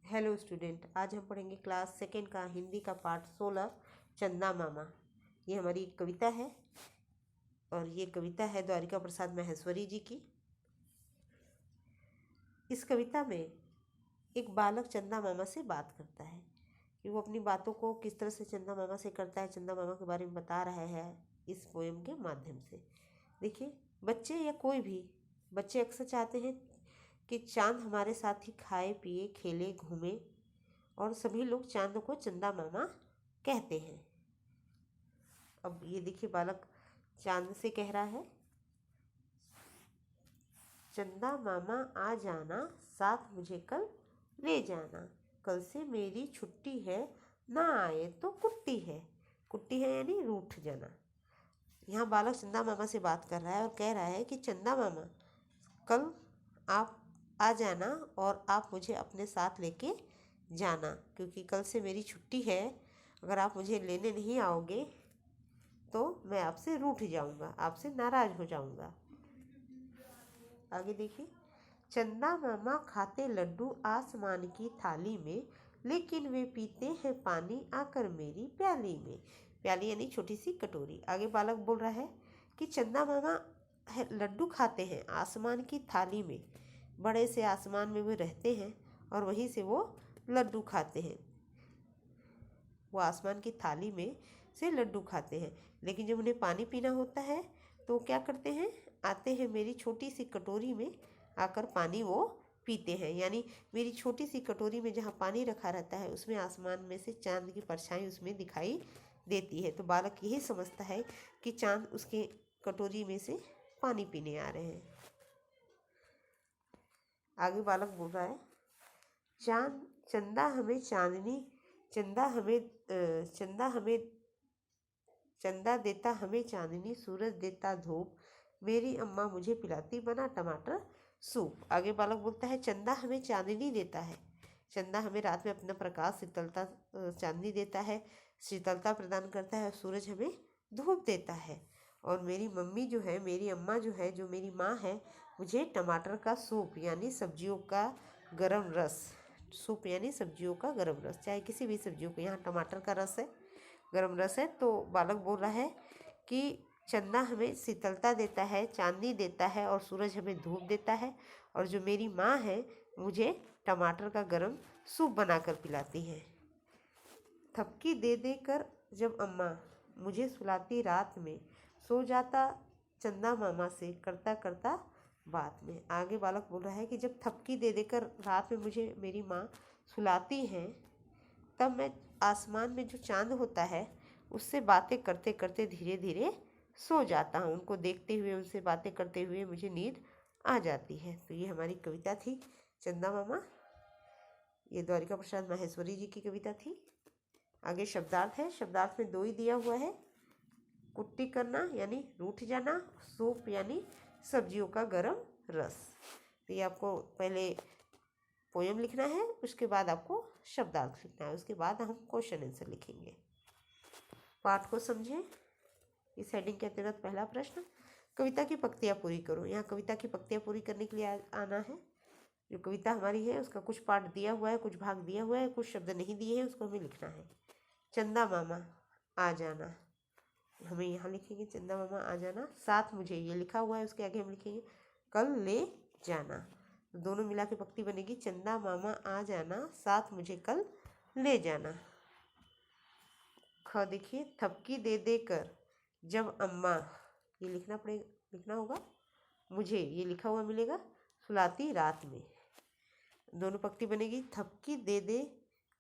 Hello student, आज हम पढ़ेंगे क्लास सेकेंड का हिंदी का पार्ट 16 चंदा मामा। ये हमारी एक कविता है और ये कविता है द्वारिका प्रसाद माहेश्वरी जी की। इस कविता में एक बालक चंदा मामा से बात करता है कि वो अपनी बातों को किस तरह से चंदा मामा से करता है, चंदा मामा के बारे में बता रहा है इस पोएम के माध्यम से। देखिए, बच्चे या कोई भी बच्चे अक्सर चाहते हैं कि चांद हमारे साथ ही खाए पिए खेले घूमे, और सभी लोग चांद को चंदा मामा कहते हैं। अब ये देखिए, बालक चांद से कह रहा है, चंदा मामा आ जाना, साथ मुझे कल ले जाना, कल से मेरी छुट्टी है, ना आए तो कुट्टी है। कुट्टी है यानी रूठ जाना। यहाँ बालक चंदा मामा से बात कर रहा है और कह रहा है कि चंदा मामा, कल आप आ जाना और आप मुझे अपने साथ लेके जाना, क्योंकि कल से मेरी छुट्टी है। अगर आप मुझे लेने नहीं आओगे तो मैं आपसे रूठ जाऊंगा, आपसे नाराज हो जाऊंगा। आगे देखिए, चंदा मामा खाते लड्डू आसमान की थाली में, लेकिन वे पीते हैं पानी आकर मेरी प्याली में। प्याली यानी छोटी सी कटोरी। आगे बालक बोल रहा है कि चंदा मामा लड्डू खाते हैं आसमान की थाली में। बड़े से आसमान में वे रहते हैं और वहीं से वो लड्डू खाते हैं। वो आसमान की थाली में से लड्डू खाते हैं, लेकिन जब उन्हें पानी पीना होता है तो क्या करते हैं, आते हैं मेरी छोटी सी कटोरी में, आकर पानी वो पीते हैं। यानी मेरी छोटी सी कटोरी में जहाँ पानी रखा रहता है उसमें आसमान में से चांद की परछाई उसमें दिखाई देती है। तो बालक यही समझता है कि चांद उसके कटोरी में से पानी पीने आ रहे हैं। आगे बालक बोल रहा है, चांद चंदा हमें चांदनी, चंदा हमें चंदा देता हमें चांदनी, सूरज देता धूप, मेरी अम्मा मुझे पिलाती बना टमाटर सूप। आगे बालक बोलता है, चंदा हमें चांदनी देता है, चंदा हमें रात में अपना प्रकाश शीतलता चांदनी देता है, शीतलता प्रदान करता है। सूरज हमें धूप देता है, और मेरी मम्मी जो है, मेरी अम्मा जो है, जो मेरी माँ है, मुझे टमाटर का सूप यानी सब्जियों का गरम रस, सूप यानी सब्जियों का गरम रस, चाहे किसी भी सब्जियों को, यहाँ टमाटर का रस है, गरम रस है। तो बालक बोल रहा है कि चंदा हमें शीतलता देता है, चांदनी देता है, और सूरज हमें धूप देता है, और जो मेरी माँ है मुझे टमाटर का गरम सूप बनाकर पिलाती है। थपकी दे दे कर जब अम्मा मुझे सुलाती रात में, सो जाता चंदा मामा से करता करता बात में। आगे बालक बोल रहा है कि जब थपकी दे देकर रात में मुझे मेरी माँ सुलाती हैं, तब मैं आसमान में जो चांद होता है उससे बातें करते करते धीरे धीरे सो जाता हूँ। उनको देखते हुए, उनसे बातें करते हुए मुझे नींद आ जाती है। तो ये हमारी कविता थी चंदा मामा। ये द्वारिका प्रसाद माहेश्वरी जी की कविता थी। आगे शब्दार्थ है। शब्दार्थ में दो ही दिया हुआ है, कुट्टी करना यानी रूठ जाना, सूप यानी सब्जियों का गरम रस। तो ये आपको पहले पोयम लिखना है, उसके बाद आपको शब्दार्थ लिखना है, उसके बाद हम क्वेश्चन आंसर लिखेंगे। पाठ को समझें। इस हेडिंग के अंतर्गत पहला प्रश्न, कविता की पंक्तियाँ पूरी करो। यहाँ कविता की पंक्तियाँ पूरी करने के लिए आना है। जो कविता हमारी है उसका कुछ पार्ट दिया हुआ है, कुछ भाग दिया हुआ है, कुछ शब्द नहीं दिए हैं, उसको हमें लिखना है। चंदा मामा आ जाना, हमें यहाँ लिखेंगे चंदा मामा आ जाना, साथ मुझे, ये लिखा हुआ है, उसके आगे हम लिखेंगे कल ले जाना। तो दोनों मिला के पंक्ति बनेगी, चंदा मामा आ जाना, साथ मुझे कल ले जाना। ख देखिए, थपकी दे दे कर जब अम्मा, ये लिखना होगा मुझे, ये लिखा हुआ मिलेगा सुलाती रात में। दोनों पंक्ति बनेगी, थपकी दे दे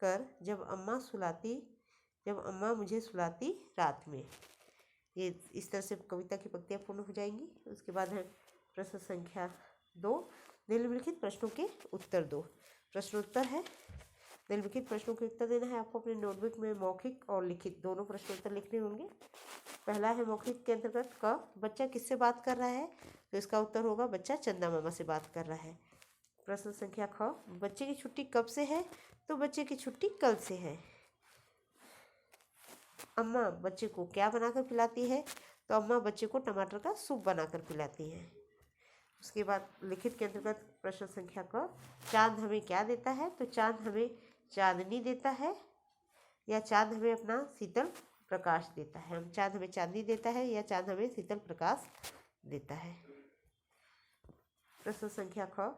कर जब अम्मा मुझे सुलाती रात में। ये इस तरह से कविता की पंक्तियाँ पूर्ण हो जाएंगी। उसके बाद है प्रश्न संख्या 2, निम्नलिखित प्रश्नों के उत्तर दो। प्रश्नोत्तर है, निम्नलिखित प्रश्नों के उत्तर देना है आपको। अपने नोटबुक में मौखिक और लिखित दोनों प्रश्नोत्तर लिखने होंगे। पहला है मौखिक के अंतर्गत क, बच्चा किससे बात कर रहा है, तो इसका उत्तर होगा बच्चा चंदा मामा से बात कर रहा है। प्रश्न संख्या ख, बच्चे की छुट्टी कब से है, तो बच्चे की छुट्टी कल से है। अम्मा बच्चे को क्या बनाकर पिलाती है, तो अम्मा बच्चे को टमाटर का सूप बनाकर पिलाती हैं। उसके बाद लिखित के अंतर्गत प्रश्न संख्या क, चांद हमें क्या देता है? तो चांद हमें चांदनी देता है या चांद हमें अपना शीतल प्रकाश देता है। हम चांद हमें चांदनी देता है या चांद हमें शीतल प्रकाश देता है। प्रश्न संख्या ख,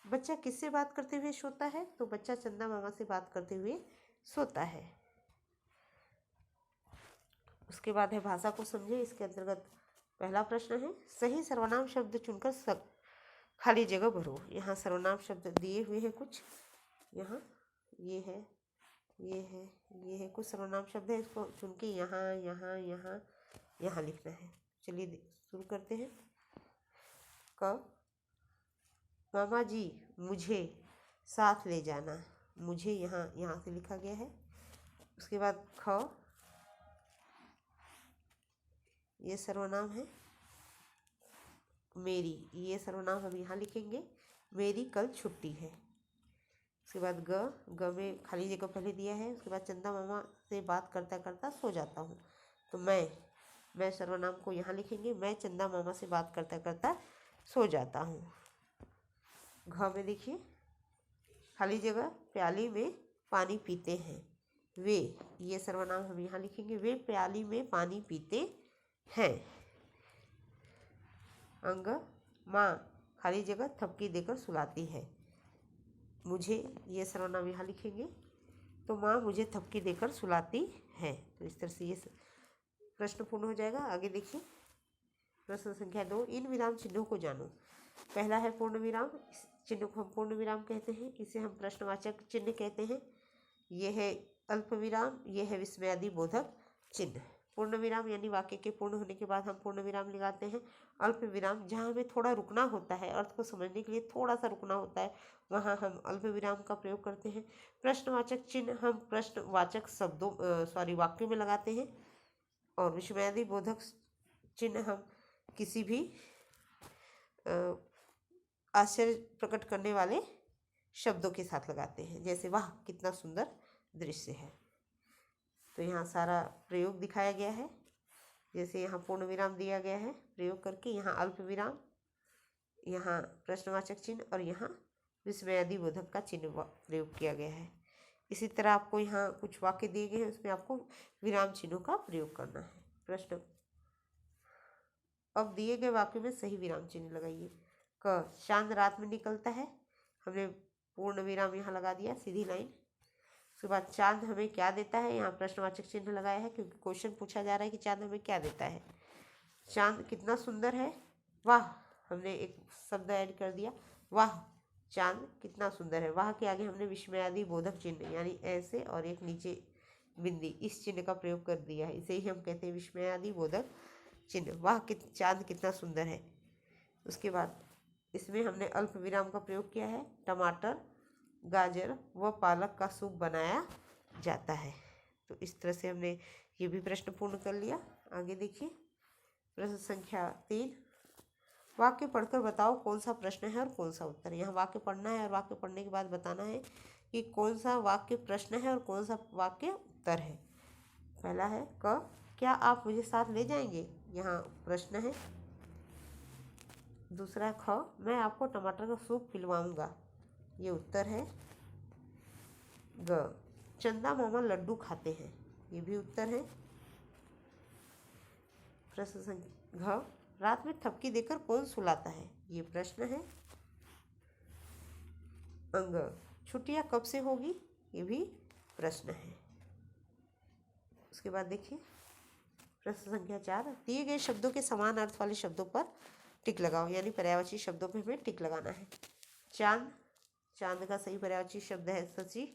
बच्चा किससे बात करते हुए सोता है? तो बच्चा चंदा मामा से बात करते हुए सोता है। उसके बाद है भाषा को समझे। इसके अंतर्गत पहला प्रश्न है, सही सर्वनाम शब्द चुनकर खाली जगह भरो। यहाँ सर्वनाम शब्द दिए हुए हैं कुछ, यहाँ ये है, ये है, ये है, कुछ सर्वनाम शब्द है। इसको चुन के यहाँ यहाँ यहाँ यहाँ लिखना है। चलिए शुरू करते हैं। क, मामा जी मुझे साथ ले जाना। मुझे यहाँ से लिखा गया है। उसके बाद ख, ये सर्वनाम है मेरी, ये सर्वनाम हम यहाँ लिखेंगे, मेरी कल छुट्टी है। उसके बाद ग में खाली जगह पहले दिया है। उसके बाद चंदा मामा से बात करता करता सो जाता हूँ। तो मैं सर्वनाम को यहाँ लिखेंगे, मैं चंदा मामा से बात करता करता सो जाता हूँ। घ में देखिए खाली जगह, प्याली में पानी पीते हैं वे, ये सर्वनाम हम यहाँ लिखेंगे, वे प्याली में पानी पीते हैं। अंग, माँ खाली जगह थपकी देकर सुलाती है मुझे, ये सर्वनाम यहाँ लिखेंगे। तो माँ मुझे थपकी देकर सुलाती है। तो इस तरह से ये प्रश्न पूर्ण हो जाएगा। आगे देखिए प्रश्न संख्या 2, इन विराम चिन्हों को जानो। पहला है पूर्ण विराम, इस चिन्ह को हम पूर्ण विराम कहते हैं, इसे हम प्रश्नवाचक चिन्ह कहते हैं। ये है अल्प विराम, ये है विस्मयादि बोधक चिन्ह। पूर्ण विराम यानी वाक्य के पूर्ण होने के बाद हम पूर्ण विराम लगाते हैं। अल्प विराम जहाँ हमें थोड़ा रुकना होता है, अर्थ को समझने के लिए थोड़ा सा रुकना होता है, वहाँ हम अल्प विराम का प्रयोग करते हैं। प्रश्नवाचक चिन्ह हम प्रश्नवाचक वाक्यों में लगाते हैं। और विस्मयादि बोधक चिन्ह हम किसी भी आश्चर्य प्रकट करने वाले शब्दों के साथ लगाते हैं, जैसे वाह कितना सुंदर दृश्य है। तो यहाँ सारा प्रयोग दिखाया गया है। जैसे यहाँ पूर्ण विराम दिया गया है प्रयोग करके, यहाँ अल्प विराम, यहाँ प्रश्नवाचक चिन्ह और यहाँ विस्मयादि बोधक का चिन्ह प्रयोग किया गया है। इसी तरह आपको यहाँ कुछ वाक्य दिए गए हैं, उसमें आपको विराम चिन्हों का प्रयोग करना है। प्रश्न, अब दिए गए वाक्य में सही विराम चिन्ह लगाइए। क, चांद रात में निकलता है, हमने पूर्ण विराम यहाँ लगा दिया, सीधी लाइन। उसके बाद चांद हमें क्या देता है, यहाँ प्रश्नवाचक चिन्ह लगाया है क्योंकि क्वेश्चन पूछा जा रहा है कि चांद हमें क्या देता है। चांद कितना सुंदर है, वाह, हमने एक शब्द ऐड कर दिया, वाह चांद कितना सुंदर है। वाह के आगे हमने विस्मयादि बोधक चिन्ह यानी ऐसे और एक नीचे बिंदी, इस चिन्ह का प्रयोग कर दिया है। इसे ही हम कहते हैं विस्मयादि बोधक चिन्ह। वाह चांद कितना सुंदर है। उसके बाद इसमें हमने अल्प विराम का प्रयोग किया है, टमाटर, गाजर व पालक का सूप बनाया जाता है। तो इस तरह से हमने ये भी प्रश्न पूर्ण कर लिया। आगे देखिए प्रश्न संख्या 3, वाक्य पढ़कर बताओ कौन सा प्रश्न है और कौन सा उत्तर है। यहाँ वाक्य पढ़ना है और वाक्य पढ़ने के बाद बताना है कि कौन सा वाक्य प्रश्न है और कौन सा वाक्य उत्तर है। पहला है क, क्या आप मुझे साथ ले जाएंगे, यहाँ प्रश्न है। दूसरा ख, मैं आपको टमाटर का सूप पिलवाऊंगा, ये उत्तर है। ग, चंदा मामा लड्डू खाते हैं, ये भी उत्तर है। प्रश्न घ, रात में थपकी देकर कौन सुलाता है, ये प्रश्न है। अंग, छुट्टियां कब से होगी, ये भी प्रश्न है। उसके बाद देखिए प्रश्न संख्या 4, दिए गए शब्दों के समान अर्थ वाले शब्दों पर टिक लगाओ, यानी पर्यायवाची शब्दों पर हमें टिक लगाना है। चांद, चांद का सही पर्यायवाची शब्द है शशि।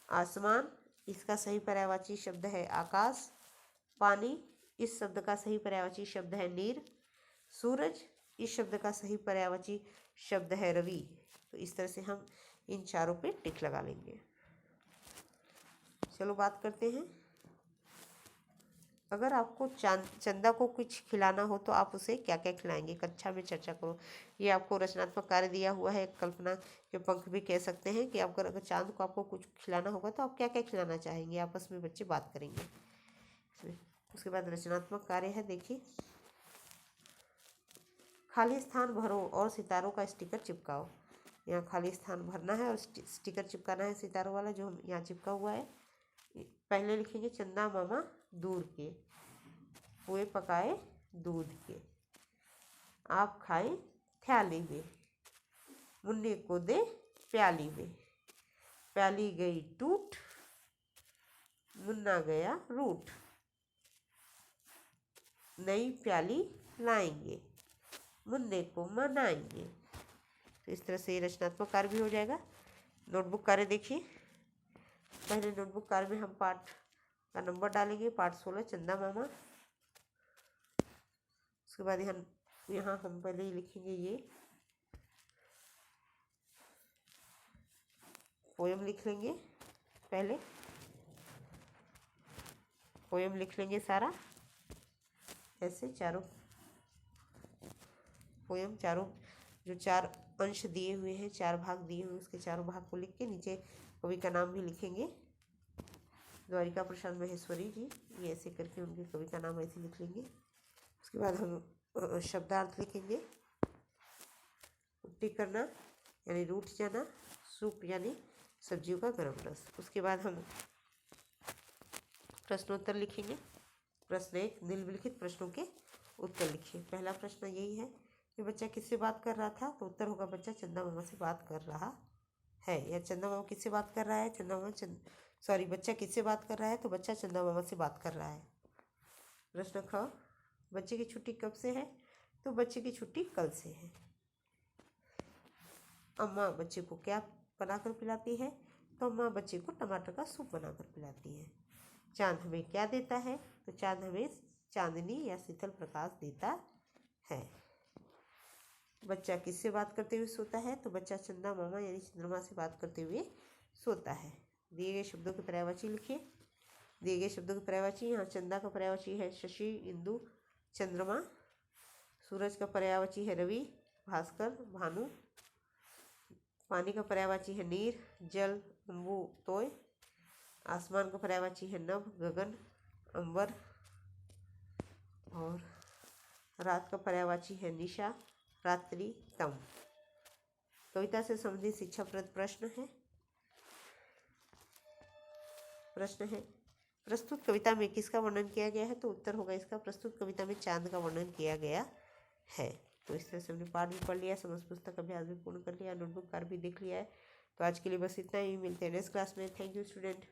आसमान, इसका सही पर्यायवाची शब्द है आकाश। पानी, इस शब्द का सही पर्यायवाची शब्द है नीर। सूरज, इस शब्द का सही पर्यायवाची शब्द है रवि। तो इस तरह से हम इन चारों पे टिक लगा लेंगे। चलो बात करते हैं, अगर आपको चंदा को कुछ खिलाना हो तो आप उसे क्या क्या खिलाएंगे, कक्षा में चर्चा करो। ये आपको रचनात्मक कार्य दिया हुआ है, कल्पना के पंख भी कह सकते हैं कि अगर चांद को आपको कुछ खिलाना होगा तो आप क्या क्या खिलाना चाहेंगे, आपस में बच्चे बात करेंगे इसमें। उसके बाद रचनात्मक कार्य है, देखिए खाली स्थान भरो और सितारों का स्टिकर चिपकाओ। यहाँ खाली स्थान भरना है और स्टिकर चिपकाना है सितारों वाला जो हम यहाँ चिपका हुआ है। पहले लिखेंगे चंदा मामा दूर के, पुए पकाए दूध के, आप खाए थैली में, मुन्ने को दे प्याली में, प्याली गई टूट, मुन्ना गया रूठ, नई प्याली लाएंगे, मुन्ने को मनाएंगे। तो इस तरह से ये रचनात्मक कार्य भी हो जाएगा। नोटबुक कार्य देखिए। पहले नोटबुक कार्य में हम पाठ का नंबर डालेंगे, पाठ 16 चंदा मामा। उसके बाद यहाँ हम पहले ही लिखेंगे ये पोयम लिख लेंगे। पहले पोयम लिख लेंगे सारा, ऐसे चारों पोयम, चारों जो 4 अंश दिए हुए हैं, 4 भाग दिए हुए हैं, उसके चारों भाग को लिख के नीचे कवि का नाम भी लिखेंगे। द्वारिका प्रसाद महेश्वरी जी, ये ऐसे करके उनके कवि का नाम ऐसे लिख लेंगे। उसके बाद हम शब्दार्थ लिखेंगे। उल्टी करना यानी रूठ जाना, सूप यानी सब्जियों का गर्म रस। उसके बाद हम प्रश्नोत्तर लिखेंगे। प्रश्न 1, निम्नलिखित प्रश्नों के उत्तर लिखिए। पहला प्रश्न यही है कि बच्चा किससे बात कर रहा था, तो उत्तर होगा बच्चा चंदा मामा से बात कर रहा है। या चंदा मामा किससे बात कर रहा है, बच्चा किससे बात कर रहा है, तो बच्चा चंदा मामा से बात कर रहा है। प्रश्न ख, बच्चे की छुट्टी कब से है, तो बच्चे की छुट्टी कल से है। अम्मा बच्चे को क्या बनाकर पिलाती है, तो अम्मा बच्चे को टमाटर का सूप बनाकर पिलाती है। चांद हमें क्या देता है, तो चांद हमें चांदनी या शीतल प्रकाश देता है। बच्चा किससे बात करते हुए सोता है, तो बच्चा चंदा मामा यानी चंद्रमा से बात करते हुए सोता है। दिए गए शब्दों के पर्यायवाची लिखिए। दिए गए शब्दों के पर्यायवाची, यहाँ चंदा का पर्यायवाची है शशि, इंदु, चंद्रमा। सूरज का पर्यायवाची है रवि, भास्कर, भानु। पानी का पर्यायवाची है नीर, जल, अम्बु, तोय। आसमान का पर्यायवाची है नभ, गगन, अंबर। और रात का पर्यायवाची है निशा, रात्रि, तम। कविता से संबंधित शिक्षाप्रद प्रश्न है। प्रश्न है, प्रस्तुत कविता में किसका वर्णन किया गया है, तो उत्तर होगा इसका प्रस्तुत कविता में चांद का वर्णन किया गया है। तो इस तरह से हमने पाठ भी पढ़ लिया, समझ पुस्तक अभ्यास भी पूर्ण कर लिया, नोटबुक कार्य भी देख लिया है। तो आज के लिए बस इतना ही, मिलते हैं नेक्स्ट क्लास में। Thank you student.